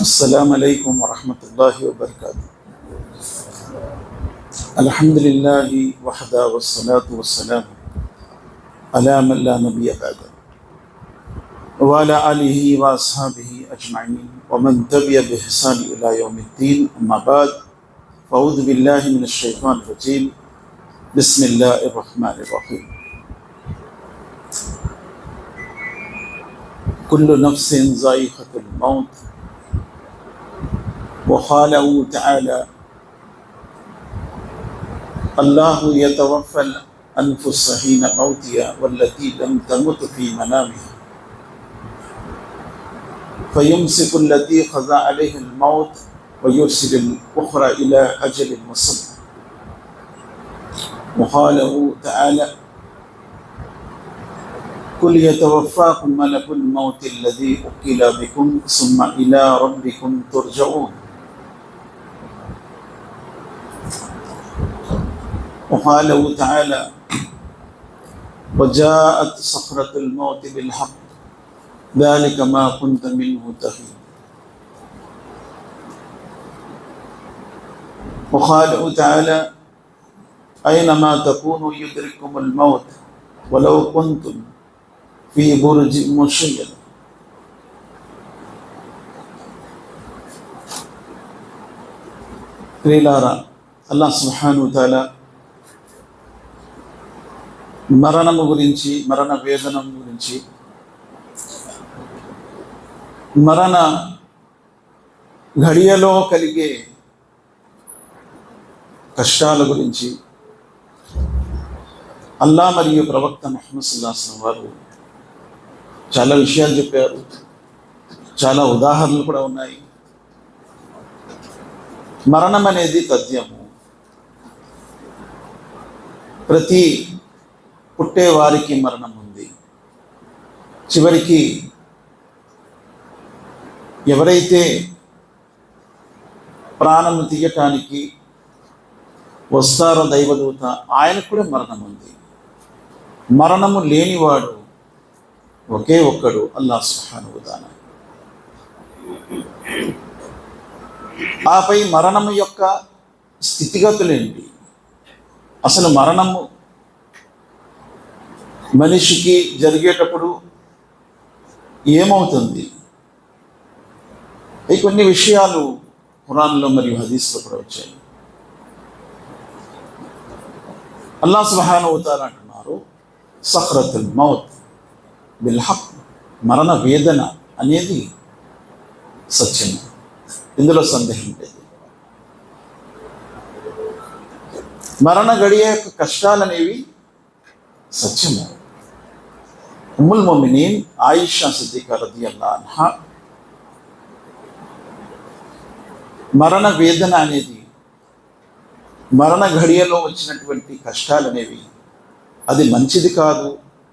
السلام عليكم ورحمة الله وبركاته. الحمد لله وحده والصلاة والسلام على من لا نبي بعده وعلى آله وأصحابه أجمعين ومن تبع بإحسان إلى يوم الدين. أما بعد، فأعوذ بالله من الشيطان الرجيم. بسم الله الرحمن الرحيم. كل نفس ذائقة الموت. وقاله تعالى: الله يتوفى الأنفس حين موتها والتي لم تمت في منامها فيمسك التي قضى عليها الموت ويرسل الأخرى إلى أجل مسمى. وقاله تعالى: قل يتوفاكم ملك الموت الذي وكل بكم ثم إلى ربكم ترجعون. وقاله تعالى: وجاءت صخرة الموت بالحق ذلك ما كنت منه تحيد. وقاله تعالى: أينما تكونوا يدرككم الموت ولو كنتم في برج مشيد. ప్రియులారా, అల్లాహ్ సుబ్హానహు తఆలా మరణము గురించి, మరణ వేదన గురించి, మరణ ఘడియలో కలిగే కష్టాల గురించి అల్లాహ్ మరియు ప్రవక్త ముహమ్మద్ సల్లల్లాహు అలైహి వసల్లం వారు చాలా విషయాలు చెప్పారు. చాలా ఉదాహరణలు కూడా ఉన్నాయి. మరణం అనేది తథ్యము. ప్రతి పుట్టేవారికి మరణం ఉంది. చివరికి ఎవరైతే ప్రాణము తీయటానికి వస్తారో దైవదూత, ఆయనకు కూడా మరణం ఉంది. మరణము లేనివాడు ఒకే ఒక్కడు, అల్లాహ్ సుబ్హానహు తఆలా. ఆపై మరణము యొక్క స్థితిగతులేంటి? అసలు మరణము మనిషికి జరిగేటప్పుడు ఏమవుతుంది? ఈ కొన్ని విషయాలు ఖురాన్లో మరియు హదీస్లో కూడా వచ్చాయి. అల్లాహ్ సుబ్హానహు తఆలా అంటున్నారు, సఖ్రతుల్ మౌత్ బిల్ హక్. మరణ వేదన అనేది సత్యం, ఇందులో సందేహం లేదు. మరణ గడియ యొక్క కష్టాలనేవి సత్యము. ఉమ్ముల్ మొమినీన్ ఆయిషా సిద్దికా రదియల్లాహు అన్హా మరణ వేదన అనేది, మరణ ఘడియలో వచ్చినటువంటి కష్టాలు అనేవి అది మంచిది కాదు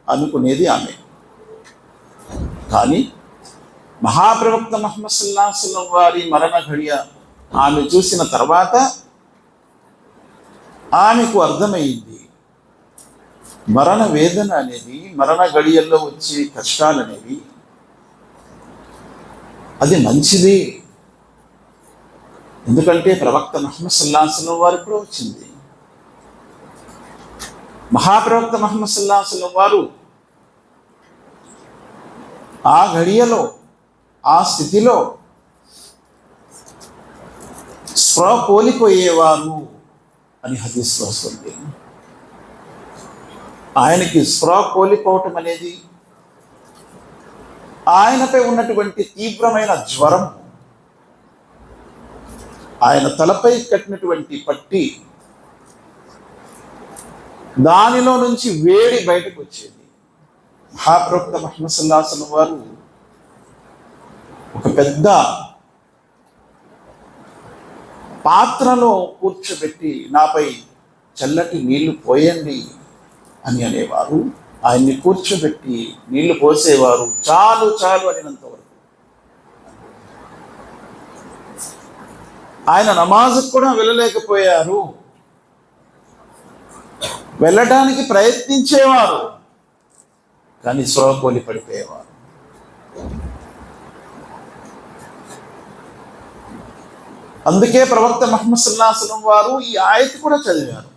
అనుకునేది ఆమె. కానీ మహాప్రవక్త ముహమ్మద్ సల్లల్లాహు అలైహి వసల్లం వారి మరణ ఘడియ ఆమె చూసిన తర్వాత ఆమెకు అర్థమైంది, మరణ వేదన అనేది, మరణ గడియల్లో వచ్చే కష్టాలు అనేవి అది మంచిది. ఎందుకంటే ప్రవక్త ముహమ్మద్ సల్లల్లాహు అలైహి వసల్లం వారికి కూడా వచ్చింది. మహాప్రవక్త ముహమ్మద్ సల్లల్లాహు అలైహి వసల్లం వారు ఆ ఘడియలో, ఆ స్థితిలో స్పృహ కోల్పోయేవారు అని హదీస్లో వస్తుంది. ఆయనకి స్పృహ కోల్పోవటం అనేది ఆయనపై ఉన్నటువంటి తీవ్రమైన జ్వరం, ఆయన తలపై కట్టినటువంటి పట్టి, దానిలో నుంచి వేడి బయటకు వచ్చేది. మహాప్రవక్త ముహమ్మద్ సల్లల్లాహు అలైహి వసల్లం వారు ఒక పెద్ద పాత్రలో కూర్చోబెట్టి నాపై చల్లటి నీళ్లు పోయండి అని అనేవారు. ఆయన్ని కూర్చోబెట్టి నీళ్లు పోసేవారు. చాలు చాలు అనినంత వరకు. ఆయన నమాజుకు కూడా వెళ్ళలేకపోయారు. వెళ్ళడానికి ప్రయత్నించేవారు, కానీ స్పృహ కోల్పోయి పడిపోయేవారు. అందుకే ప్రవక్త ముహమ్మద్ సల్లల్లాహు అలైహి వసల్లం వారు ఈ ఆయత్ కూడా చదివారు,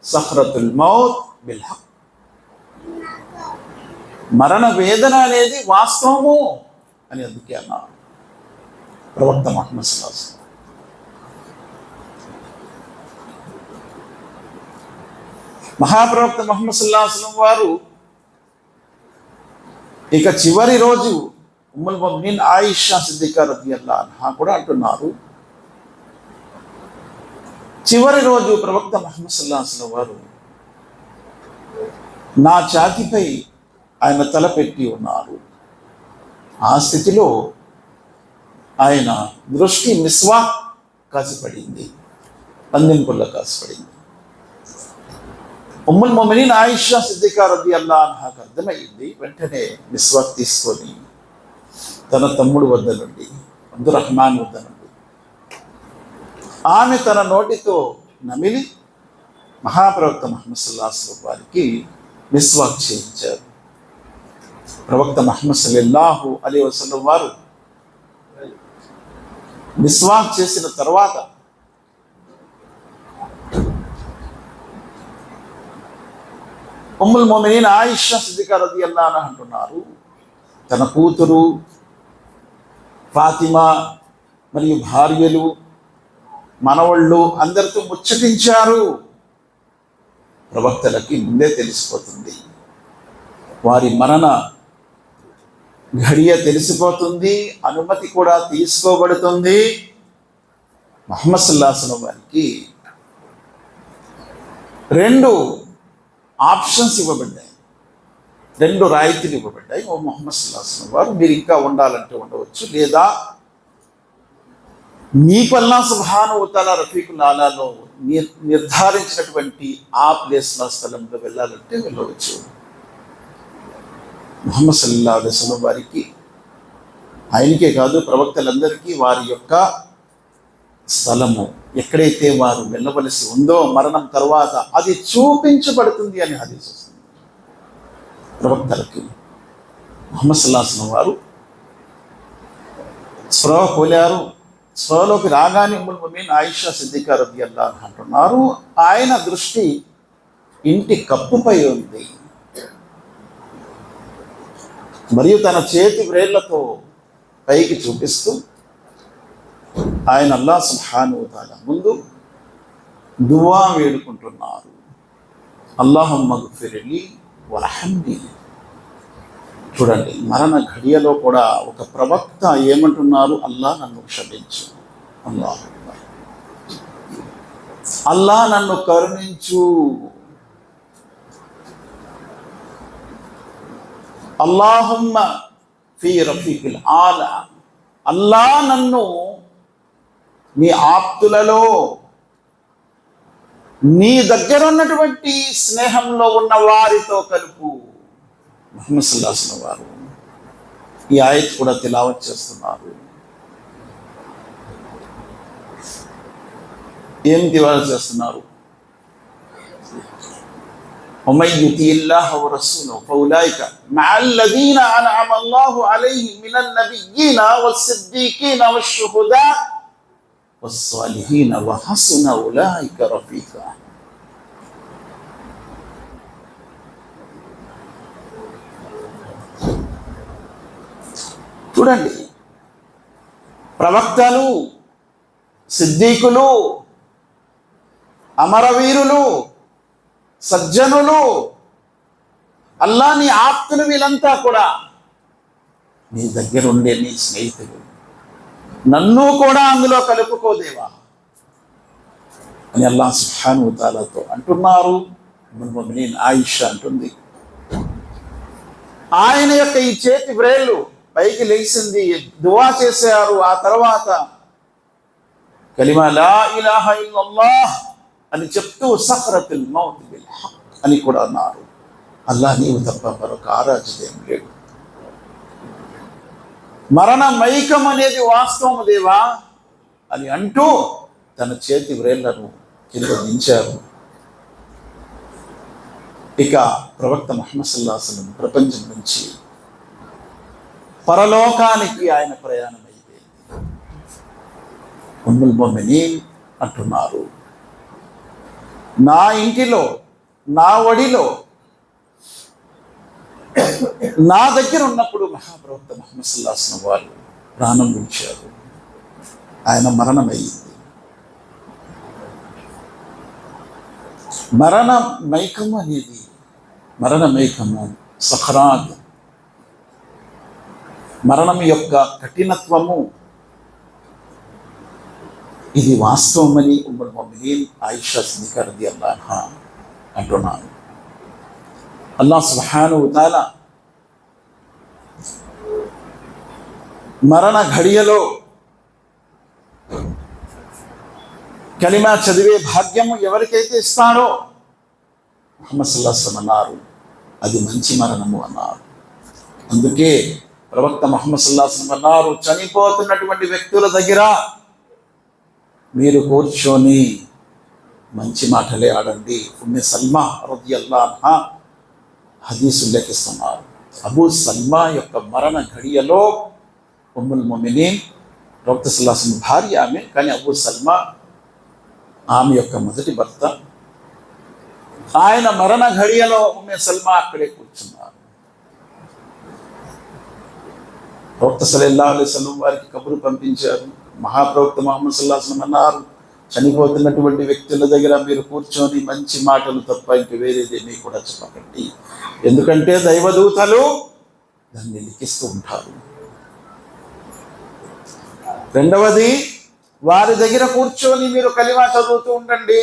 సఖ్రతుల్ మౌత్ బిల్ హక్, మరణ వేదన అనేది వాస్తవము అని అందుకే అన్నారు ప్రవక్త ముహమ్మద్ సల్లల్లాహు అలైహి వసల్లం. మహాప్రవక్త ముహమ్మద్ సల్లల్లాహు అలైహి వసల్లం వారు ఇక చివరి రోజు ఉమ్ముల్ ముమినీన్ ఆయిషా సిద్దికా రదియల్లాహు అన్హా కూడా అంటున్నారు, చివరి రోజు ప్రవక్త ముహమ్మద్ సల్లల్లాహు అలైహి వసల్లం వారు నా ఛాతీపై ఆయన తల పెట్టి ఉన్నారు. ఆ స్థితిలో ఆయన దృష్టి మిస్వాక్ కాసిపడింది, పందెంపుల్ల కాసిపడింది. ఉమ్ముల్ ముమినీన్ ఆయిషా సిద్దికా రదియల్లాహు అన్హాకు అర్థమయ్యింది. వెంటనే మిస్వాక్ తీసుకొని తన తమ్ముడు వద్ద నుండి, అబ్దుర్రహ్మాన్ వద్ద నుండి ఆమె తన నోటితో నమిలి మహాప్రవక్త ముహమ్మద్ సల్లల్లాహు అలైహి వసల్లం వారికి మిస్వాక్ చేయించారు. ప్రవక్త ముహమ్మద్ సల్లల్లాహు అలైహి వసల్లం వారు మిస్వాక్ చేసిన తర్వాత ఉమ్ముల్ ముమినీన్ ఆయిషా సిద్దికా రదియల్లాహు అన్హా అంటున్నారు, తన కూతురు ఫాతిమా మరియు భార్యలు మనవళ్ళు అందరితో ముచ్చటించారు. ప్రవక్తలకి ముందే తెలిసిపోతుంది, వారి మరణ ఘడియ తెలిసిపోతుంది, అనుమతి కూడా తీసుకోబడుతుంది. ముహమ్మద్ సల్లల్లాహు అలైహి వసల్లం వారికి 2 ఆప్షన్స్ ఇవ్వబడ్డాయి, 2 రాయితీలు ఇవ్వబడ్డాయి. ఓ ముహమ్మద్ సల్లల్లాహు అలైహి వసల్లం వారు మీరు ఇంకా ఉండాలంటే ఉండవచ్చు, లేదా మీకు అల్లాహ్ సుబ్హానహు వ తఆలా రఫీకుల్ ఆలాలో నిర్ధారించినటువంటి ఆ ప్లేస్లో స్థలంలో వెళ్ళాలంటే వెళ్ళవచ్చు. ముహమ్మద్ సల్లల్లాహు అలైహి వసల్లం వారికి, ఆయనకే కాదు ప్రవక్తలందరికీ వారి యొక్క స్థలము ఎక్కడైతే వారు వెళ్ళవలసి ఉందో మరణం తర్వాత అది చూపించబడుతుంది అని హదీస్ వస్తుంది. ప్రవక్తలకి ముహమ్మద్ సల్లల్లాహు అలైహి వసల్లం వారు స్పృహ పోలారు. స్పృహలోకి రాగానే ఉమ్ముల్ ముమినీన్ ఆయిషా సిద్దికా రదియల్లాహు అన్హా అంటున్నారు, ఆయన దృష్టి ఇంటి కప్పుపై ఉంది మరియు తన చేతి వ్రేళ్లతో పైకి చూపిస్తూ ఆయన అల్లాహ్ సుబ్హానహు వ తఆలా ముందు దువా వేడుకుంటున్నారు, అల్లాహుమ్మా గ్ఫిర్లీ వర్హమ్నీ. చూడండి, మరణ ఘడియలో కూడా ఒక ప్రవక్త ఏమంటున్నారు, అల్లాహ్ నన్ను క్షమించు, అల్లాహ్ నన్ను కరుణించు, అల్లాహుమ్మ ఫీ రఫీకిల్ ఆలా, అల్లాహ్ నన్ను నీ ఆప్తులలో నీ దగ్గర ఉన్నటువంటి స్నేహంలో ఉన్న వారితో కలుపు. ముహమ్మద్ సల్లల్లాహు అలైహి వసల్లం వారు ఈ ఆయత్ కూడా తిలావత్ చేస్తున్నారు. ఏం తిలావత్ చేస్తున్నారు? ومن يطع الله ورسوله فاولئك مع الذين انعم الله عليهم من النبيين والصديقين والشهداء والصالحين وحسن اولئك رفيقا. చూడండి, ప్రవక్తలు, సిద్దీకులు, అమరవీరులు, సజ్జనులు, అల్లా నీ ఆప్తులు, వీళ్ళంతా కూడా నీ దగ్గర ఉండే నీ స్నేహితులు, నన్ను కూడా అందులో కలుపుకోదేవా అని అల్లాహ్ సుబ్హానహు వ తఆలాతో అంటున్నారు. ముమినీన్ ఆయిషా అంటుంది, ఆయన యొక్క ఈ చేతి వ్రేళ్ళు పైకి లేచింది, దువా చేశారు. ఆ తర్వాత కలిమా లా ఇలాహా ఇల్లల్లాహ్ అని చెప్తూ సఖ్రతుల్ మౌత్ బిల్ హక్ అని కూడా అన్నారు. అల్లాహ్ నీవు తప్ప మరొక ఆరాధ్యుడేం లేడు, మరణ మైకం అనేది వాస్తవము దేవా అని అంటూ తన చేతి వ్రేళ్లను కింద దించారు. ఇక ప్రవక్త ముహమ్మద్ సల్లల్లాహు అలైహి వసల్లం ప్రపంచం నుంచి పరలోకానికి ఆయన ప్రయాణం అయిపోయింది. ఉమ్ముల్ మొమినీన్ అంటున్నారు, నా ఇంటిలో, నా ఒడిలో, నా దగ్గర ఉన్నప్పుడు మహాప్రవక్త ముహమ్మద్ సల్లల్లాహు అలైహి వసల్లం వారు ప్రాణం విడిచారు. ఆయన మరణమయ్యింది. మరణ మైకము అనేది, మరణ మైకము, సఖరాత్, మరణం యొక్క కఠినత్వము, ఇది వాస్తవమని ఉమ్ముల్ మొమినీన్ ఆయిషా సిద్దికా రదియల్లాహు అన్హా అంటున్నారు. అల్లాహ్ సుబ్హానహు వ తఆలా మరణ ఘడియలో కలిమా చదివే భాగ్యము ఎవరికైతే ఇస్తాడో ముహమ్మద్ సల్లల్లాహు అలైహి వసల్లం అన్నారు, అది మంచి మరణము అన్నారు. అందుకే ప్రవక్త ముహమ్మద్ సల్లల్లాహు అలైహి వసల్లం అన్నారు, చనిపోతున్నటువంటి వ్యక్తుల దగ్గర మీరు కూర్చొని మంచి మాటలే ఆడండి. ఉమ్మే సల్మా రదియల్లాహు అన్హా హదీస్ ఉల్లేఖిస్తున్నారు. అబూ సల్మా యొక్క మరణ ఘడియలో ఉమ్ముల్ మొమినీన్ ప్రవక్త సల్లల్లాహు అలైహి వసల్లం భార్య ఆమె, కానీ అబూ సల్మా ఆమె యొక్క మొదటి భర్త. ఆయన మరణ ఘడియలో ఉమ్మే సల్మా అక్కడే కూర్చున్నారు. ప్రవక్త సల్లల్లాహు అలైహి వసల్లం వారికి కబురు పంపించారు. మహాప్రవక్త ముహమ్మద్ సల్లల్లాహు అలైహి వసల్లం అన్నారు, చనిపోతున్నటువంటి వ్యక్తుల దగ్గర మీరు కూర్చొని మంచి మాటలు తప్ప ఇంక వేరేదేమీ కూడా చెప్పకండి, ఎందుకంటే దైవదూతలు దాన్ని లిఖిస్తూ ఉంటారు. రెండవది, వారి దగ్గర కూర్చొని మీరు కలిమా చదువుతూ ఉండండి.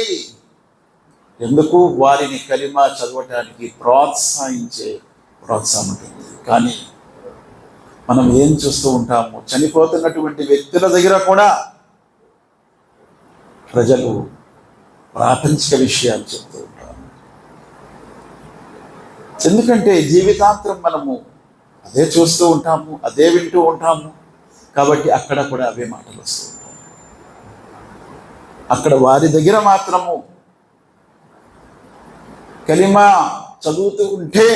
ఎందుకు? వారిని కలిమా చదవటానికి ప్రోత్సాహం ఉంటుంది. కానీ మనం ఏం చూస్తూ ఉంటాము, చనిపోతున్నటువంటి వ్యక్తుల దగ్గర కూడా ప్రజలు ప్రాపంచిక విషయాలు చెప్తూ ఉంటారు. ఎందుకంటే జీవితాంతం మనము అదే చూస్తూ ఉంటాము, అదే వింటూ ఉంటాము. కాబట్టి అక్కడ కూడా అవే మాటలు వస్తూ ఉంటాయి. అక్కడ వారి దగ్గర మాత్రము కలిమా చదువుతూ ఉంటే,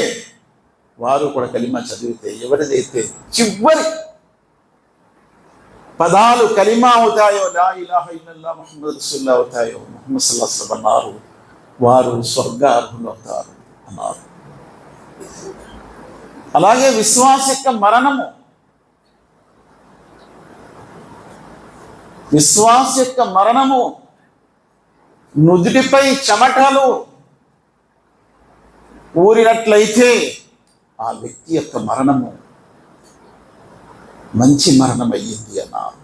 వారు కూడా కలిమా చదివితే, ఎవరిదైతే చివరి పదాలు కలిమా అవుతాయో, లా ఇలాహ ఇల్లల్లాహ్ ముహమ్మద్ రసూలుల్లాహ్ అవుతాయో, ముహమ్మద్ సల్లల్లాహు అలైహి వసల్లం అన్నారు, వారు స్వర్గార్హులు అవుతారు అన్నారు. అలాగే విశ్వాస యొక్క మరణము, విశ్వాస యొక్క మరణము నుదుటిపై చెమటలు ఊరినట్లయితే ఆ వ్యక్తి యొక్క మరణము మంచి మరణం అయ్యింది అన్నారు.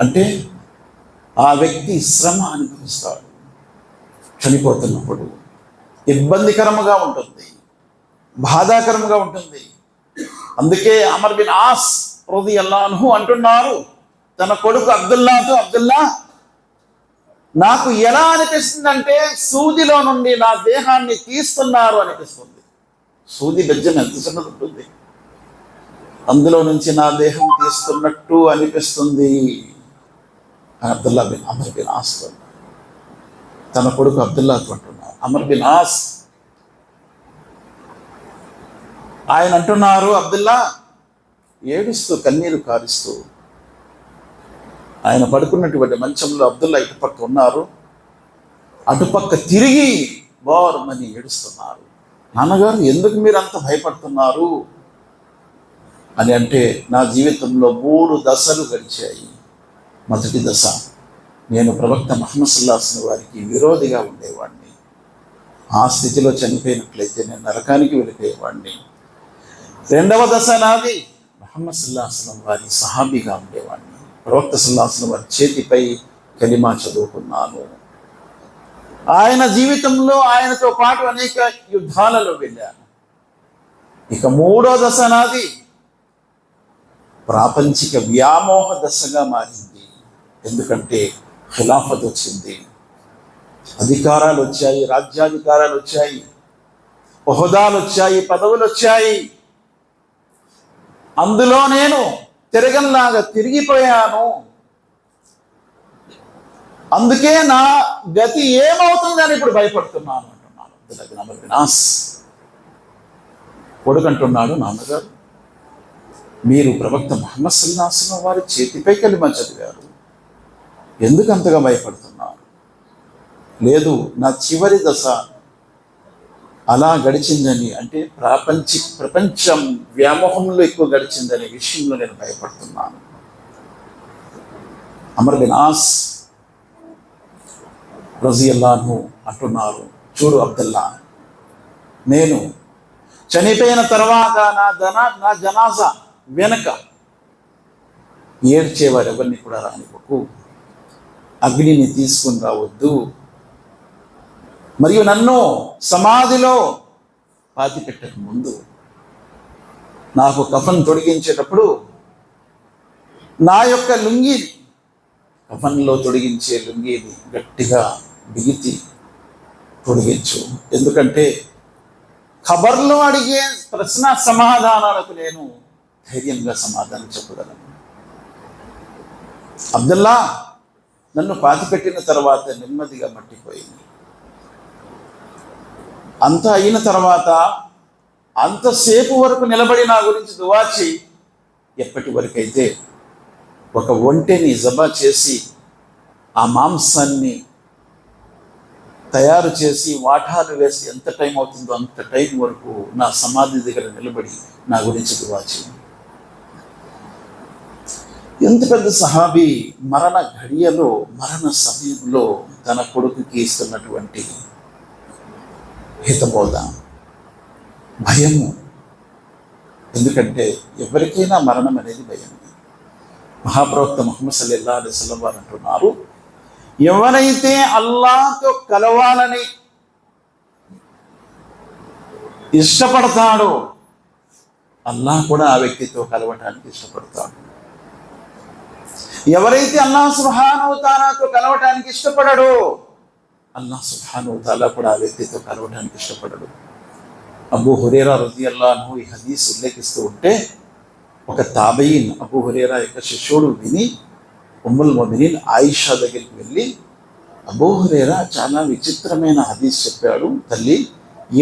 అంటే ఆ వ్యక్తి శ్రమ అనుభవిస్తాడు. చనిపోతున్నప్పుడు ఇబ్బందికరముగా ఉంటుంది, బాధాకరముగా ఉంటుంది. అందుకే అమర్ బిన్ ఆస్ రదియల్లాహు అన్హు అంటున్నారు తన కొడుకు అబ్దుల్లాతో, అబ్దుల్లా, నాకు ఎలా అనిపిస్తుందంటే సూదిలో నుండి నా దేహాన్ని తీస్తున్నారు అనిపిస్తుంది. సూది బెజ్జం ఎంత చిన్నది ఉంటుంది, అందులో నుంచి నా దేహం తీస్తున్నట్టు అనిపిస్తుంది. అమర్ బిన్ ఆస్ తన కొడుకు అబ్దుల్లాతో అంటున్నారు. అమర్ బిన్ ఆస్ ఆయన అంటున్నారు, అబ్దుల్లా, ఏడుస్తూ కన్నీరు కారుస్తూ ఆయన పడుకున్నటువంటి మంచంలో అబ్దుల్లా ఇటుపక్క ఉన్నారు. అటుపక్క తిరిగి బోర్మని ఏడుస్తున్నారు. నాన్నగారు, ఎందుకు మీరు అంత భయపడుతున్నారు అని అంటే, నా జీవితంలో 3 దశలు గడిచాయి. మొదటి దశ, నేను ప్రవక్త ముహమ్మద్ సల్లల్లాహు అలైహి వసల్లం వారికి విరోధిగా ఉండేవాడిని. ఆ స్థితిలో చనిపోయినట్లయితే నేను నరకానికి వెళ్ళిపోయేవాడిని. రెండవ దశ నాది, ముహమ్మద్ సల్లల్లాహు అలైహి వసల్లం వారి సహాబీగా ఉండేవాడిని. ప్రవక్త సల్లల్లాహు అలైహి వసల్లం వారి చేతిపై కలిమా చదువుకున్నాను. ఆయన జీవితంలో ఆయనతో పాటు అనేక యుద్ధాలలో వెళ్ళాను. ఇక 3వ దశ నాది ప్రాపంచిక వ్యామోహ దశగా మారింది. ఎందుకంటే ఖిలాఫత్ వచ్చింది, అధికారాలు వచ్చాయి, రాజ్యాధికారాలు వచ్చాయి, హోదాలు వచ్చాయి, పదవులు వచ్చాయి. అందులో నేను తిరగంలాగా తిరిగిపోయాను. అందుకే నా గతి ఏమవుతుందని ఇప్పుడు భయపడుతున్నాను అంటున్నాను. అమర్ బిన్ ఆస్ కొడుకంటున్నాడు, నాన్నగారు, మీరు ప్రవక్త ముహమ్మద్ సల్లల్లాహు అలైహి వసల్లం వారి చేతిపై కలిమా చదివారు, ఎందుకు అంతగా భయపడుతున్నారు? లేదు, నా చివరి దశ అలా గడిచిందని, అంటే ప్రపంచం వ్యామోహంలో ఎక్కువ గడిచిందనే విషయంలో నేను భయపడుతున్నాను. అమర్ బిన్ ఆస్ రజియల్లాహు అంటున్నారు, చూడు అబ్దుల్లా, నేను చనిపోయిన తర్వాత నా జనాజా వెనక ఏడ్చేవారు ఎవరిని కూడా రానివ్వకు, అగ్నిని తీసుకుని రావద్దు, మరియు నన్ను సమాధిలో పాతి పెట్టక ముందు నాకు కఫన్ తొడిగించేటప్పుడు నా యొక్క లుంగిని, కఫన్లో తొడిగించే లుంగిని గట్టిగా బిగితి తొడిగించు, ఎందుకంటే ఖబర్లో అడిగే ప్రశ్న సమాధానాలకు నేను ధైర్యంగా సమాధానం చెప్పగలను. అబ్దుల్లా, నన్ను పాతిపెట్టిన తర్వాత నెమ్మదిగా మట్టిపోయింది. అంత అయిన తర్వాత అంతసేపు వరకు నిలబడి నా గురించి దువా చేయి. ఎప్పటి వరకైతే ఒక ఒంటెని జబా చేసి ఆ మాంసాన్ని తయారు చేసి వాటాలు వేసి ఎంత టైం అవుతుందో అంత టైం వరకు నా సమాధి దగ్గర నిలబడి నా గురించి దువా చేయి. ఎంత పెద్ద సహాబీ మరణ ఘడియలో, మరణ సమయంలో తన కొడుకుకి ఇస్తున్నటువంటి హితబోధ, భయము. ఎందుకంటే ఎవరికైనా మరణం అనేది భయం. మహాప్రవక్త ముహమ్మద్ సల్లల్లాహు అలైహి వసల్లం వారు అంటున్నారు, ఎవరైతే అల్లాహ్తో కలవాలని ఇష్టపడతాడో అల్లాహ్ కూడా ఆ వ్యక్తితో కలవటానికి ఇష్టపడతాడు. ఎవరైతే అల్లాహ్ సుబ్హానహు వ తఆలాతో కలవటానికి ఇష్టపడడో అల్లాహ్ సుబ్హానహు వ తఆలా కూడా ఆ వ్యక్తితో కలవటానికి ఇష్టపడడు. అబూ హురైరా రజియల్లాహు అన్హు ఈ హదీస్ ఉల్లేఖిస్తూ ఉంటే, ఒక తాబయీన్ అబూ హురైరా యొక్క శిష్యుడు విని ఉమ్ముల్ ముమినీన్ ఆయిషా దగ్గరికి వెళ్ళి, అబూ హురైరా చాలా విచిత్రమైన హదీస్ చెప్పాడు తల్లి,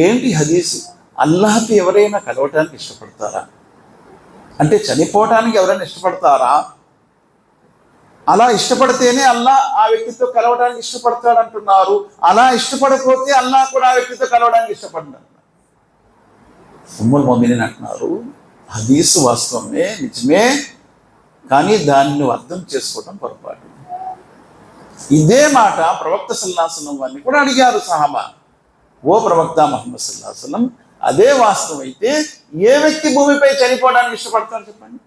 ఏంటి హదీస్? అల్లాహ్కి ఎవరైనా కలవటానికి ఇష్టపడతారా? అంటే చనిపోవటానికి ఎవరైనా ఇష్టపడతారా? అలా ఇష్టపడితేనే అల్లాహ్ ఆ వ్యక్తితో కలవడానికి ఇష్టపడతాడు అంటున్నారు. అలా ఇష్టపడకపోతే అల్లాహ్ కూడా ఆ వ్యక్తితో కలవడానికి ఇష్టపడ్డాడు. ఉమ్ముల్ ముమినీన్ అంటున్నారు, హదీసు వాస్తవమే, నిజమే, కానీ దాన్ని నువ్వు అర్థం చేసుకోవడం పొరపాటు. ఇదే మాట ప్రవక్త సల్లల్లాహు అలైహి వసల్లం వారిని కూడా అడిగారు సహాబా, ఓ ప్రవక్త ముహమ్మద్ సల్లల్లాహు అలైహి వసల్లం, అదే వాస్తవం అయితే ఏ వ్యక్తి భూమిపై చనిపోవడానికి ఇష్టపడతారు చెప్పండి?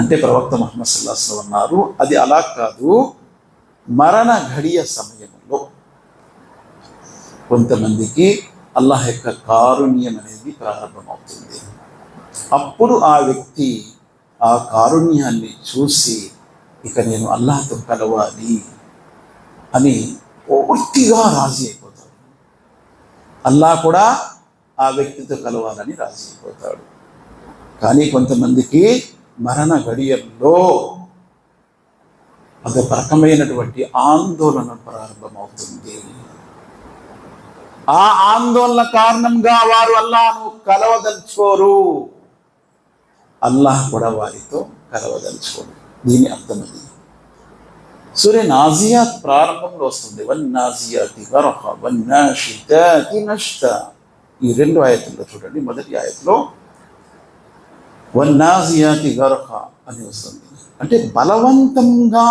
అంటే ప్రవక్త ముహమ్మద్ సల్లల్లాహు అలైహి వసల్లం అన్నారు, అది అలా కాదు, మరణ ఘడియ సమయంలో కొంతమందికి అల్లాహ్ యొక్క కారుణ్యం అనేది ప్రారంభమవుతుంది. అప్పుడు ఆ వ్యక్తి ఆ కారుణ్యాన్ని చూసి, ఇక నేను అల్లాహ్తో కలవాలి అని పూర్తిగా రాజీ అయిపోతాడు. అల్లాహ్ కూడా ఆ వ్యక్తితో కలవాలని రాజీ అయిపోతాడు. కానీ కొంతమందికి మరణ గడియల్లో అదొక రకమైనటువంటి ఆందోళన ప్రారంభమవుతుంది. ఆ ఆందోళన కారణంగా వారు అల్లాహ్ను కలవదలుచుకోరు, అల్లాహ్ కూడా వారితో కలవదలుచుకోరు. దీని అర్థమది. సూర్య నాజియాత్ ప్రారంభంలో వస్తుంది, వన్నాజియాతి గర్హ వన్నాషితాతి నష్తా. ఈ రెండు ఆయతుల్లో చూడండి, మొదటి ఆయతులో వన్నాజియాతి గర్హ అని వస్తుంది. అంటే బలవంతంగా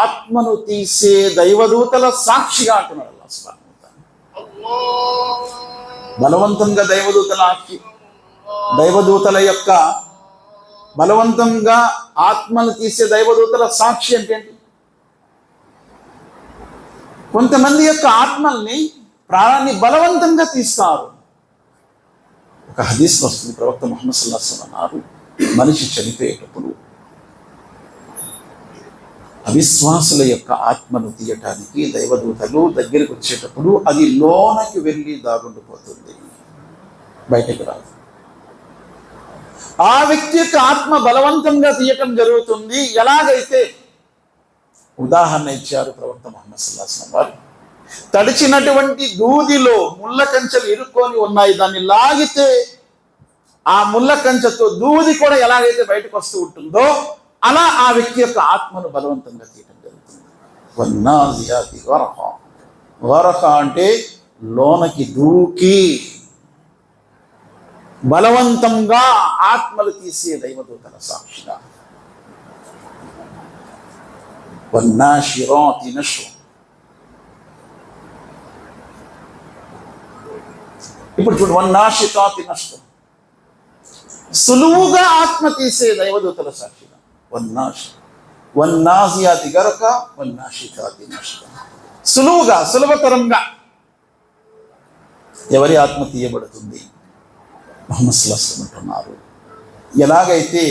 ఆత్మను తీసే దైవదూతల సాక్షిగా అంటున్నాడు అల్లాహ్ సుబ్హానహు వ తఆలా. బలవంతంగా దైవదూతల యొక్క బలవంతంగా ఆత్మను తీసే దైవదూతల సాక్షి అంటే ఏంటి? కొంతమంది యొక్క ఆత్మల్ని, ప్రాణాన్ని బలవంతంగా తీస్తారు. ఒక హదీస్ వస్తుంది, ప్రవక్త ముహమ్మద్ సల్లల్లాహు అలైహి వసల్లం అన్నారు, మనిషి చనిపోయేటప్పుడు అవిశ్వాసుల యొక్క ఆత్మను తీయటానికి దైవదూతలు దగ్గరికి వచ్చేటప్పుడు అది లోనకి వెళ్ళి దాగుండిపోతుంది, బయటకు రాదు. ఆ వ్యక్తి యొక్క ఆత్మ బలవంతంగా తీయటం జరుగుతుంది. ఎలాగైతే ఉదాహరణ ఇచ్చారు ప్రవక్త ముహమ్మద్ సల్లల్లాహు అలైహి వసల్లం వారు, తడిచినటువంటి దూదిలో ముళ్ళ కంచెలు ఇరుక్కొని ఉన్నాయి, దాన్ని లాగితే ఆ ముళ్ళ కంచెతో దూది కూడా ఎలాగైతే బయటకు వస్తూ ఉంటుందో అలా ఆ వ్యక్తి యొక్క ఆత్మను బలవంతంగా తీయటం జరుగుతుంది. వన్నాజియాతి గరఖ. గరఖ అంటే లోనకి దూకి బలవంతంగా ఆత్మలు తీసే దైవదూతల సాక్షిగా. వన్నాషిరాతి నష్ర. ఇప్పుడు చూడు, వన్నాషితాతి నష్ర, సులువుగా ఆత్మ తీసే దైవదూతల సాక్షిగా. వన్నాజియాతి గరక, వన్నాషితాతి నష్ర. సులువుగా, సులభతరంగా ఎవరి ఆత్మ తీయబడుతుంది? ముహమ్మద్ సల్లల్లాహు అలైహి వసల్లం అంటున్నారు, ఎలాగైతే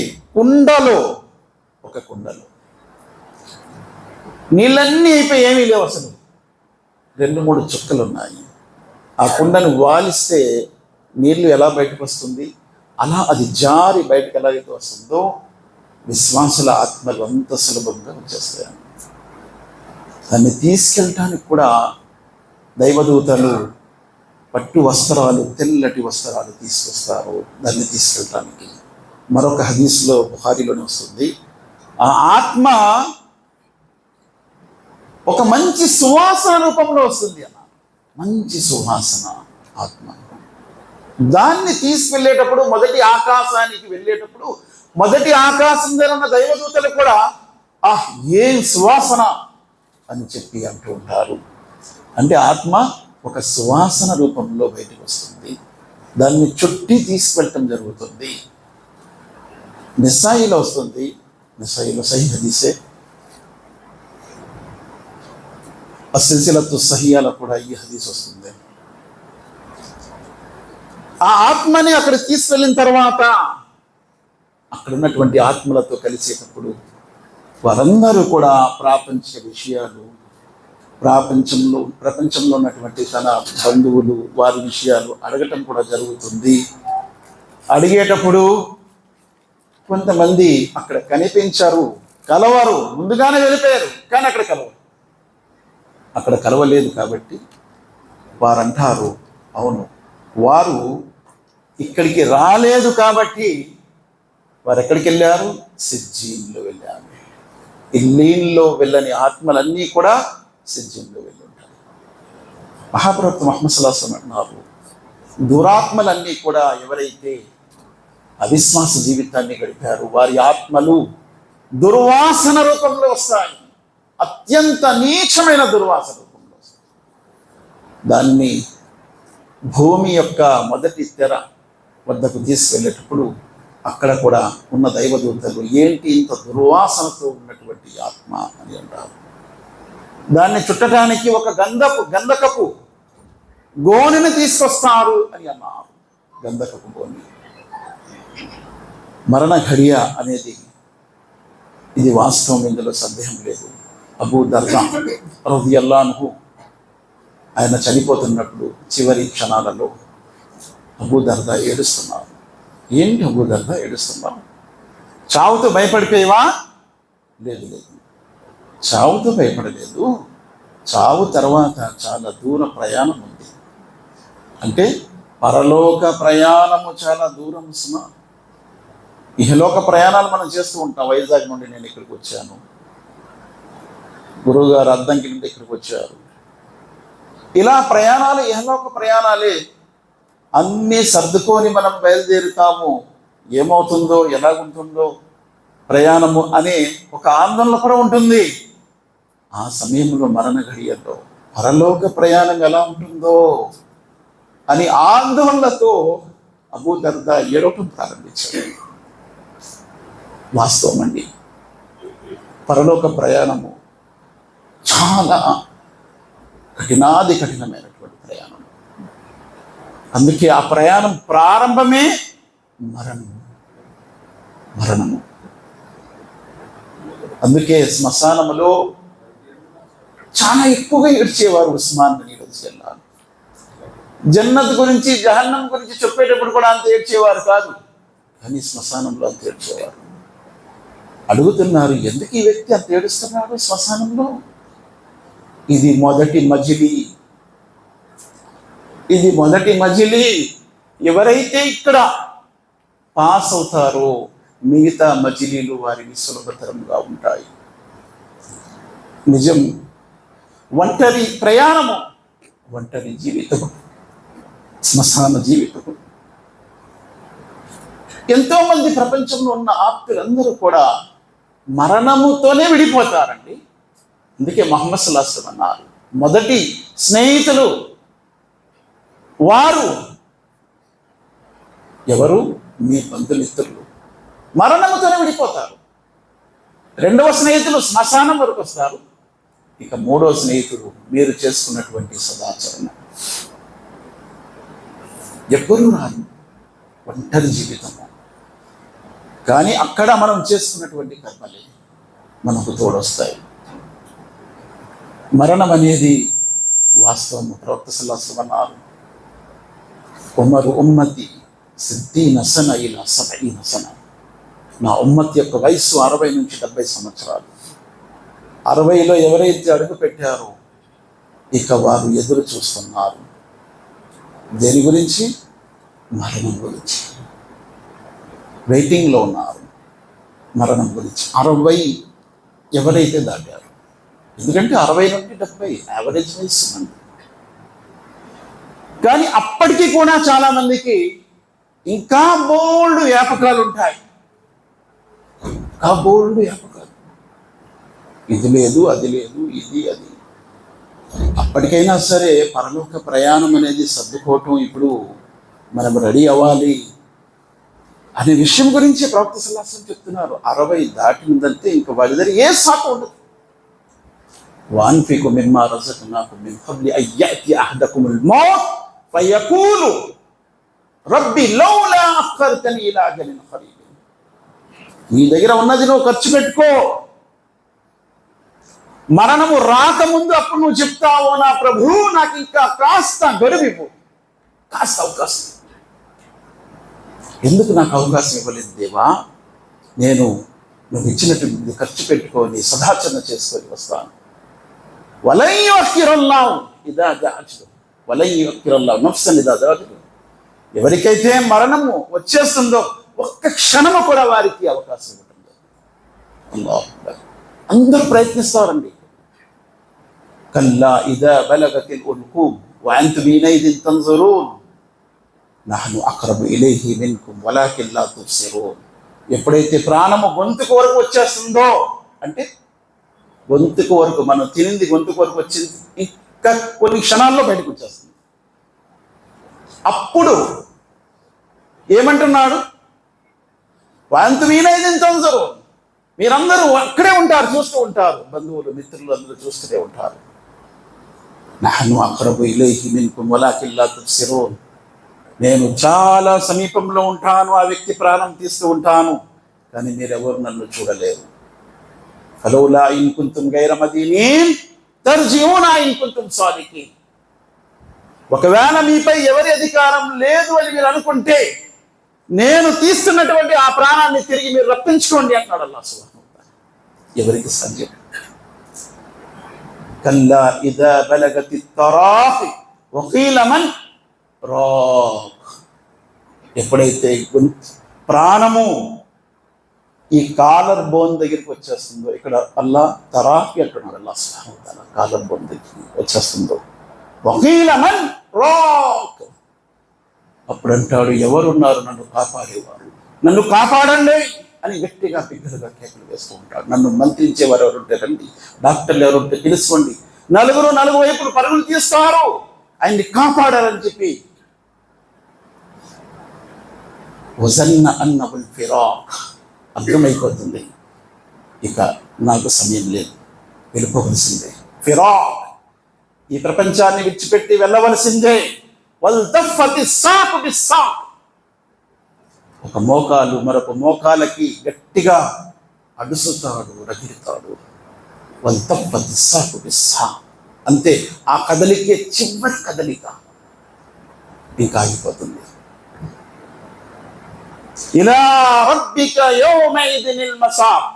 ఒక కుండలో నీళ్ళన్నీ అయిపోయి ఏమీ లేవు, అసలు 2-3 చుక్కలు ఉన్నాయి. ఆ కుండను వాలిస్తే నీళ్లు ఎలా బయటకు వస్తుంది, అలా అది జారి బయటకు ఎలాగైతే వస్తుందో విశ్వాసుల ఆత్మలు అంత సులభంగా వచ్చేస్తాయి. దాన్ని తీసుకెళ్ళటానికి కూడా దైవదూతలు పట్టు వస్త్రాలు, తెల్లటి వస్త్రాలు తీసుకొస్తారు దాన్ని తీసుకెళ్ళటానికి. మరొక హదీస్లో, బుఖారీలోనే వస్తుంది, ఆ ఆత్మ ఒక మంచి సువాసన రూపంలో వస్తుంది అన్న. మంచి సువాసన ఆత్మ. దాన్ని తీసుకెళ్ళేటప్పుడు, మొదటి ఆకాశానికి వెళ్ళేటప్పుడు, మొదటి ఆకాశం దగ్గర ఉన్న దైవదూతలు కూడా ఏం సువాసన అని చెప్పి అంటూ ఉంటారు. అంటే ఆత్మ ఒక సువాసన రూపంలో బయటకు వస్తుంది. దాన్ని చుట్టి తీసుకెళ్ళటం జరుగుతుంది. నిసాయిలో వస్తుంది, నిసాయిలో సహీ హదీసే, సిల్సిలతు సహియాలో కూడా ఈ హదీస్ వస్తుంది. ఆ ఆత్మని అక్కడ తీసుకెళ్ళిన తర్వాత అక్కడ ఉన్నటువంటి ఆత్మలతో కలిసేటప్పుడు వారందరూ కూడా ప్రాపంచిక విషయాలు, ప్రపంచంలో ఉన్నటువంటి తన బంధువులు, వారి విషయాలు అడగటం కూడా జరుగుతుంది. అడిగేటప్పుడు కొంతమంది అక్కడ కనిపించారు, కలవరు, ముందుగానే వెళ్ళిపోయారు, కానీ అక్కడ కలవలేదు. కాబట్టి వారంటారు, అవును, వారు ఇక్కడికి రాలేదు కాబట్టి వారు ఎక్కడికి వెళ్ళారు? సిజ్జీన్లో వెళ్ళారు. ఇల్లీన్లో వెళ్ళని ఆత్మలన్నీ కూడా సిజ్జీన్లో వెళ్ళి ఉంటారు. మహాప్రవక్త ముహమ్మద్ సల్లల్లాహు అలైహి వసల్లం అంటున్నారు, దురాత్మలన్నీ కూడా ఎవరైతే అవిశ్వాస జీవితాన్ని గడిపారు వారి ఆత్మలు దుర్వాసన రూపంలో వస్తాయి. అత్యంత నీచమైన దుర్వాసన రూపంలో వస్తాయి. దాన్ని భూమి యొక్క మొదటి తెర వద్దకు తీసుకెళ్ళేటప్పుడు అక్కడ కూడా ఉన్న దైవదూతలు, ఏంటి ఇంత దుర్వాసనతో ఉన్నటువంటి ఆత్మ అని అంటారు. దాన్ని చుట్టడానికి ఒక గంధకపు గోనెను తీసుకొస్తారు అని అన్నారు. గంధకపు గోనె. మరణ ఘడియ అనేది ఇది వాస్తవం, ఇందులో సందేహం లేదు. అబూ దర్దా రదియల్లాహు అన్హు ఆయన చనిపోతున్నప్పుడు చివరి క్షణాలలో అబూ దర్దా ఏడుస్తున్నారు. ఏంటి అబూ దర్దా ఏడుస్తున్నావు? చావుతో భయపడిపోయేవా? లేదు, చావుతో భయపడలేదు. చావు తర్వాత చాలా దూర ప్రయాణం ఉంది. అంటే పరలోక ప్రయాణము చాలా దూరం సుమా. ఇహలోక ప్రయాణాలు మనం చేస్తూ ఉంటాం. వైజాగ్ నుండి నేను ఇక్కడికి వచ్చాను, గురువుగారు అద్దంకి నుండి ఇక్కడికి వచ్చారు. ఇలా ప్రయాణాలు ఇహలోక ప్రయాణాలే. అన్నీ సర్దుకొని మనం బయలుదేరుతాము. ఏమవుతుందో, ఎలాగుంటుందో ప్రయాణము అనే ఒక ఆందోళన కూడా ఉంటుంది. ఆ సమయంలో మరణ ఘడియల్లో పరలోక ప్రయాణం ఎలా ఉంటుందో అని ఆందోళనతో అబూ దర్దా ఏడవటం ప్రారంభించాడు. వాస్తవం అండి, పరలోక ప్రయాణము చాలా కఠినమైనటువంటి ప్రయాణం. అందుకే ఆ ప్రయాణం ప్రారంభమే మరణము. అందుకే శ్మశానములో చాలా ఎక్కువగా ఏడ్చేవారు ఉస్మాన్ బిన్ రజియల్లాహు. జన్నత్ గురించి, జహన్నం గురించి చెప్పేటప్పుడు కూడా అంత ఏడ్చేవారు కాదు, కానీ శ్మశానంలో అంత ఏడ్చేవారు. అడుగుతున్నారు, ఎందుకు ఈ వ్యక్తి అంత ఏడుస్తున్నాడు శ్మశానంలో? ఇది మొదటి మజిలీ. ఎవరైతే ఇక్కడ పాస్ అవుతారో మిగతా మజిలీలు వారికి సులభతరంగా ఉంటాయి. నిజం. ఒంటరి ప్రయాణము, ఒంటరి జీవితం, శ్మశాన జీవితం. ఎంతోమంది ప్రపంచంలో ఉన్న ఆప్తులందరూ కూడా మరణముతోనే విడిపోతారండి. అందుకే ముహమ్మద్ సల్లల్లాహు అలైహి వసల్లం అన్నారు, మొదటి స్నేహితులు వారు ఎవరు? మీ బంధుమిత్రులు. మరణముతోనే విడిపోతారు. రెండవ స్నేహితులు శ్మశానం వరకు వస్తారు. ఇక మూడవ స్నేహితుడు మీరు చేసుకున్నటువంటి సదాచరణ. ఎవ్వరూ రారు, ఒంటరి జీవితము. కానీ అక్కడ మనం చేసుకున్నటువంటి కర్మలే మనకు తోడొస్తాయి. మరణం అనేది వాస్తవము. ప్రవక్త సల్లల్లాహు అలైహి వసల్లం అన్నారు, ఉమరు ఉమ్మతి సిద్దీన సన ఇలా 70 సన. నా ఉమ్మత్ యొక్క వయస్సు 60 నుంచి 70 సంవత్సరాలు. 60లో ఎవరైతే అడుగు పెట్టారో ఇక వారు ఎదురు చూస్తున్నారు. దేని గురించి? మరణం గురించి. వెయిటింగ్లో ఉన్నారు మరణం గురించి. 60 ఎవరైతే దాటారు, ఎందుకంటే 60 నుండి 70 యావరేజ్ వయస్సు మంది. కానీ అప్పటికీ కూడా చాలా మందికి ఇంకా బోల్డ్ వ్యాపకాలు ఉంటాయి. ఇంకా బోల్డ్ వ్యాపకాలు, ఇది లేదు, అది లేదు, ఇది అది. అప్పటికైనా సరే పరలోక ప్రయాణం అనేది సర్దుకోవటం, ఇప్పుడు మనం రెడీ అవ్వాలి అనే విషయం గురించి ప్రవక్త సల్లల్లాహు అలైహి వసల్లం చెప్తున్నారు. 60 దాటిందంటే ఇంకా వారి దగ్గర ఏ సాకు ఉండదు. వాన్ఫికు మిమ్మా రజక్నాకుమ్ మిన్ ఖబ్లి అన్ యఅతి అహదకుముల్ మౌత్ ఫయకూలు రబ్బి లౌలా అఖర్తని ఇలా అజలిన్ ఖరీబ్. నీ దగ్గర ఉన్నది నువ్వు ఖర్చు పెట్టుకో. మరణము రాకముందు అప్పుడు నువ్వు చెప్తావు, నా ప్రభు నాకు ఇంకా కాస్త గడువివ్వు, కాస్త అవకాశం. ఎందుకు నాకు అవకాశం ఇవ్వలేదు దేవా? నేను నువ్వు ఇచ్చినట్టు ఖర్చు పెట్టుకొని సదాచరణ చేసుకొని వస్తాను. వలై యుఅఖిరుల్లాహు ఇదా జఅజలు వలై యుఅఖిరుల్లాహు నఫ్సన్ ఇదా జఅజలు. ఎవరికైతే మరణము వచ్చేస్తుందో ఒక్క క్షణము కూడా వారికి అవకాశం ఉంటుంది. అల్లాహు అక్బర్. అందరూ ప్రయత్నిస్తారండి. కల్లా ఇదా బలగతిల్ ఉల్కూమ్ వఅంతుమ్ హినైదిన్ తన్జురూన్ నహ్ను అక్రబు ఇలైహి మిన్కుమ్ వలాకిన్ లా తుబ్సిరూన్. ఎప్పుడైతే ప్రాణము గొంతుకు వరకు వచ్చేస్తుందో, అంటే గొంతుకు వరకు, మనం తినింది గొంతుకు వరకు వచ్చింది, ఇంకా కొన్ని క్షణాల్లో బయటకు వచ్చేస్తుంది. అప్పుడు ఏమంటున్నాడు? వఅంతుమ్ హినైదిన్ తన్జురూన్. మీరందరూ అక్కడే ఉంటారు, చూస్తూ ఉంటారు. బంధువులు, మిత్రులు అందరూ చూస్తూనే ఉంటారు. నహ్ను అక్రబు ఇలైహి మిన్కుమ్ వలాకిన్ లా తుబ్సిరూన్. నేను చాలా సమీపంలో ఉంటాను, ఆ వ్యక్తి ప్రాణం తీస్తూ ఉంటాను, కానీ మీరెవరు నన్ను చూడలేరు. ఫలౌలా ఇన్ కుంతుమ్ గైర మదీనీన్ తర్జిఊనా ఇన్ కుంతుమ్ సాదికీన్. ఒకవేళ మీపై ఎవరి అధికారం లేదు అని మీరు అనుకుంటే నేను తీస్తున్నటువంటి ఆ ప్రాణాన్ని తిరిగి మీరు రప్పించుకోండి అన్నాడు అల్లాహ్ సుబ్హానహు వ తఆలా. ఎవరికి సాధ్యం? కల్లా ఇదా బలగతి తరాఖి వఖీల మన్ రాక్. ఎప్పుడైతే ప్రాణము ఈ కాలర్ బోన్ దగ్గరికి వచ్చేస్తుందో, ఇక్కడ అల్లా తరాఖి అంటున్నాడు అల్లాహ్ సుబ్హానహు వ తఆలా, కాలర్ బోన్ దగ్గరికి వచ్చేస్తుందో వఖీల మన్ రాక్. అప్పుడు అంటాడు, ఎవరున్నారు నన్ను కాపాడేవారు, నన్ను కాపాడండి అని గట్టిగా బిగ్గరగా కేకలు వేస్తూ ఉంటాడు. నన్ను మంత్రించేవారు ఎవరుంటే రండి, డాక్టర్లు ఎవరుంటే తెలుసుకోండి. నలుగురు వైపులు పరుగులు తీస్తారు ఆయన్ని కాపాడాలని చెప్పి. వజన్న అన్నబుల్ ఫిరాక్. అర్థమైపోతుంది, ఇక నాకు సమయం లేదు, వెళ్ళిపోవలసిందే. ఫిరాక్, ఈ ప్రపంచాన్ని విడిచిపెట్టి వెళ్ళవలసిందే. వల్తఫతి సాకు బిస్సాక్. ఒక మోకాలు మరొక మోకాలకి గట్టిగా అడుసుతాడు, రగిలితాడు. వల్తఫతి సాకు బిస్సాక్. అంతే, ఆ కదలికే చివరి కదలిక, ఇంకా ఆగిపోతుంది. ఇలా రబ్బిక యౌమైదినిల్ మసాక్.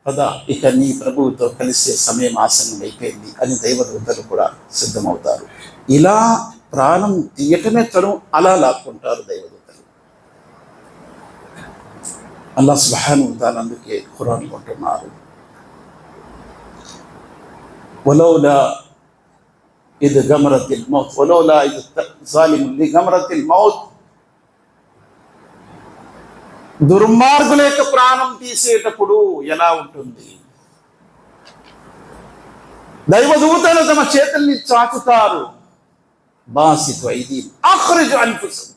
కదా, ఇక నీ ప్రభువుతో కలిసే సమయం ఆసన్నమైపోయింది అని దైవదూతలు కూడా సిద్ధమవుతారు. ఇలా ప్రాణం తీయటమే తను అలా లాక్కుంటారు దైవదూతలు. అల్లాహ్ సుబ్హానహు వ తఆలా అందుకే ఖురాన్లో అంటున్నారు, వలౌలా ఇద్ గమరతిల్ మౌత్ వలౌలా ఇద్ జాలిమున్ లి గమరతిల్ మౌత్. దుర్మార్గుల యొక్క ప్రాణం తీసేటప్పుడు ఎలా ఉంటుంది? దైవదూతలు తమ చేతుల్ని చాచుతారు, బాసితు ఐదీహి అఖ్రిజు అన్ఫుసకుమ్,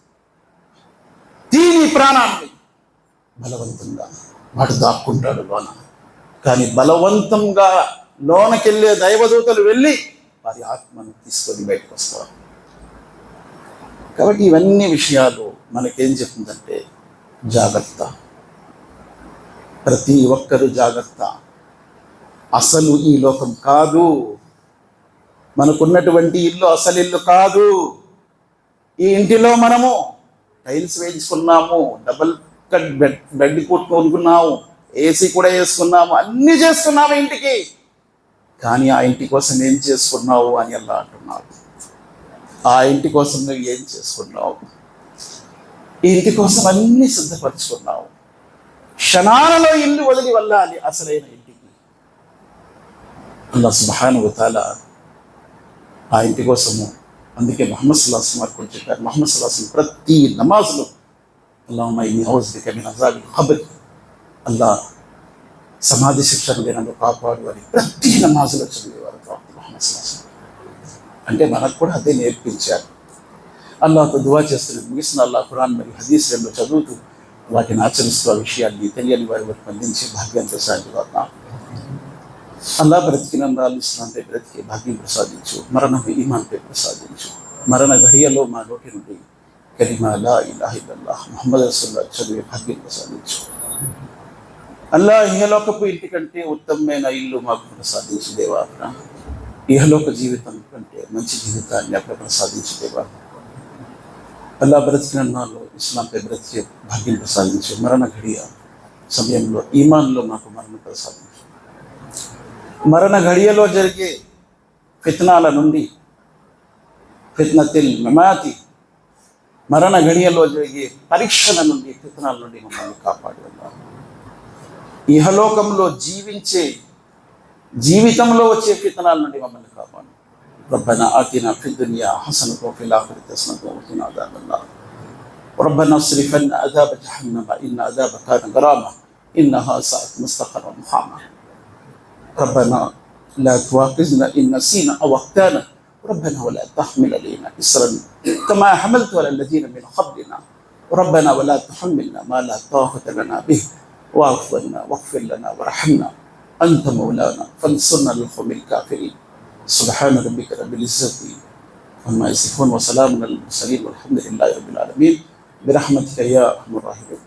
తీని ప్రాణాన్ని. బలవంతంగా వాడు దాక్కుంటాడు లోన, కానీ బలవంతంగా లోనకెళ్ళే దైవదూతలు వెళ్ళి వారి ఆత్మను తీసుకొని బయటకు వస్తారు. కాబట్టి ఇవన్నీ విషయాలు మనకేం చెప్తుందంటే జాగ్రత్త, ప్రతి ఒక్కరూ జాగ్రత్త. అసలు ఈ లోకం కాదు, మనకున్నటువంటి ఇల్లు అసలు ఇల్లు కాదు. ఈ ఇంటిలో మనము టైల్స్ వేయించుకున్నాము, డబల్ కట్ బెడ్ కొనుక్కున్నాము, ఏసీ కూడా వేసుకున్నాము, అన్నీ చేసుకున్నాము ఇంటికి. కానీ ఆ ఇంటి కోసం ఏం చేసుకున్నావు అని అల్లా అంటున్నాడు. ఆ ఇంటి కోసం నువ్వు ఏం చేసుకున్నావు? ఈ ఇంటి కోసం అన్నీ సిద్ధపరచుకున్నావు. క్షణాలలో ఇల్లు వదిలి వెళ్ళాలి అసలైన ఇంటికి. అల్లాహ్ సుబ్హానహు వ తఆలా ఆ ఇంటి కోసము, అందుకే ముహమ్మద్ సల్లల్లాహు అలైహి వసల్లం కూడా చెప్పారు, ముహమ్మద్ సల్లల్లాహు అలైహి వసల్లం ప్రతి నమాజ్లో అల్లాహుమ్మా ఇన్నీ ఔజు బిక మిన్ అజాబిల్ ఖబ్ర్, అల్లాహ్ సమాధి శిక్ష నుండి నన్ను కాపాడు అని ప్రతి నమాజ్లో చదివేవారు ప్రవక్త ముహమ్మద్ సల్లల్లాహు అలైహి వసల్లం. అంటే మనకు కూడా అదే నేర్పించారు. అల్లాహ్తో దువా చేస్తున్నది ముగిసిన అల్లాహ్ ఖురాన్ మరియు హదీసులలో చదువుతూ వాటిని ఆచరిస్తూ ఆ విషయాన్ని తెలియని వారి వరకు అందించే భాగ్యం ప్రసాదించు. అల్లాహ్ బ్రతికినందాలు ఇస్లాంపై బ్రతికే భాగ్యం ప్రసాదించు, మరణం ఈమాన్పై ప్రసాదించు. మరణ ఘడియలో మా నోటి నుండి కలిమా లా ఇలాహ ఇల్లల్లాహ్ ముహమ్మద్ రసూలుల్లాహ్ చదివే భాగ్యం ప్రసాదించు. అల్లాహ్ ఇహలోకపు ఇంటి కంటే ఉత్తమమైన ఇల్లు మాకు ప్రసాదించు దేవా. ఇహలోక జీవితం కంటే మంచి జీవితాన్ని అక్కడ ప్రసాదించు దేవా. అల్లాహ్ బ్రతికినన్నాళ్ళు ఇస్లాంపై బ్రతికే భాగ్యం ప్రసాదించు. మరణ ఘడియ సమయంలో ఈమాన్లో మాకు మరణం ప్రసాదించు. మరణ ఘడియలో జరిగే ఫిత్నాల నుండి, ఫిత్నతిల్ మమాతి, మరణ ఘడియలో జరిగే పరీక్షల నుండి, ఫిత్నాల నుండి మమ్మల్ని కాపాడు. ఇహలోకంలో జీవితంలో వచ్చే ఫిత్నాల నుండి మమ్మల్ని కాపాడు. రబ్బనా ఆతినా ఫిద్ దునియా హసనతన్ వఫిల్ ఆఖిరతి హసనతన్ వఖినా అదాబన్నార్. రబ్బనా అస్రిఫ్ అన్నా అదాబ జహన్నమ ఇన్న అదాబహా కాన గరామ ఇన్నహా సాఅత్ ముస్తఖర్రం ముఖామా. ربنا لا تواخذنا إن نسينا أو أخطأنا ربنا ولا تحمل علينا إصرا كما حملت على الذين من قبلنا ربنا ولا تحملنا ما لا طاقة لنا به واعف عنا واغفر لنا وارحمنا أنت مولانا فانصرنا على القوم الكافرين. سبحان ربك رب العزة عما يصفون وسلام على المرسلين والحمد لله رب العالمين برحمتك يا أرحم الراحمين.